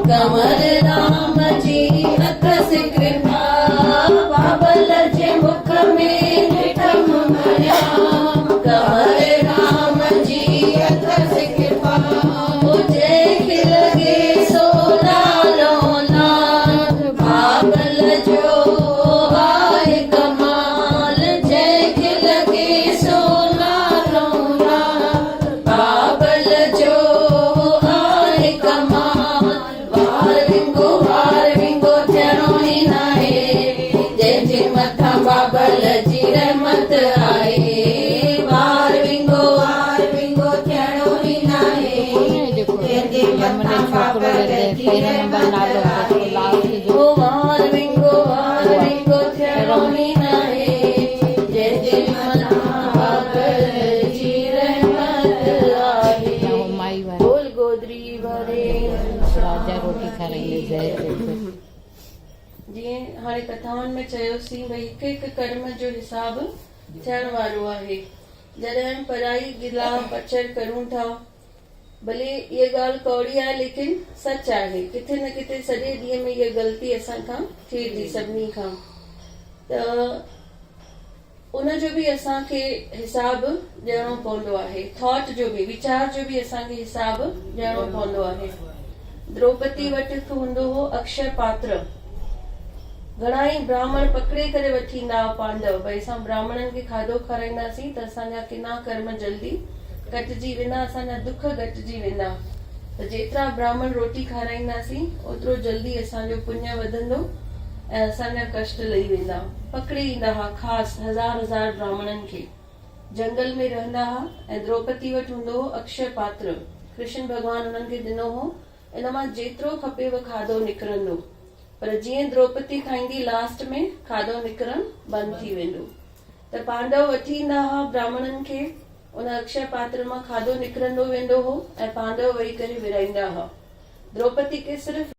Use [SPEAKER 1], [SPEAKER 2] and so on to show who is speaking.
[SPEAKER 1] कमर राम जी अथस कृपा बाबल जे मुख में ॾिठम मरिया कमर राम जी अथस कृपा जंहिंखे लॻे सो नालो नाथ बाबल जो आहे कमाल जंहिंखे लॻे सो नालो नाथ बाबल जो बाबल जी रहमत आहे वार विंगो थियणो ई नाहे जंहिंजे मथां बाबल जी रहमत आहे वार विंगो थियणो ई नाहे जंहिंजे मथां बाबल जी रहमत आहे बोल गोदरी भरे
[SPEAKER 2] राजा रोटी खाराईंदे जय
[SPEAKER 1] जीअं हाणे कथाउनि में चयोसीं भई हिकु हिकु कर्म जो हिसाब थियण वारो आहे जॾहिं पराई गिला पचर करूं था भले इहा ॻाल्हि कौड़ी आहे लेकिन सच आहे किथे न किथे सॼे ॾींहं में इहा ग़लती असां खां थिए थी सभिनी खां त उनजो बि असांखे हिसाब ॾियणो पवंदो आहे थॉट जो बि वीचार जो बि असांखे हिसाब ॾियणो पवंदो आहे द्रौपदी वटि हिकु हूंदो हो अक्षय पात्र घणाई ब्राह्मण पकड़े करे वठी ईंदा पांडव भई असां ब्राह्मणनि खे खाधो खाराईंदासीं त असांजा किना कर्म जल्दी कटिजी वेंदा असांजा दुख घटिजी वेंदा त जेतिरा ब्राह्मण रोटी खाराईंदासीं ओतिरो जल्दी असांजो पुण्य वधंदो ऐं असांजा कष्ट लही वेंदा पकड़े ईंदा हुआ ख़ासि हज़ार ब्राह्मणनि खे जंगल में रहंदा हुआ ऐं द्रौपदी वटि हूंदो हो अक्षय पात्र कृष्ण भॻवानु हुननि खे ॾिनो हो इन मां जेतिरो खपेव खाधो निकिरंदो पर जीअं द्रौपदी खाईंदी लास्ट में खाधो निकिरण बंदि थी वेंदो त पांडव वठी ईंदा हुआ ब्राह्मणनि खे उन अक्षय पात्र मां खाधो निकिरंदो वेंदो हो ऐं पांडव वेही करे विराईंदा हुआ द्रौपदी खे सिर्फ़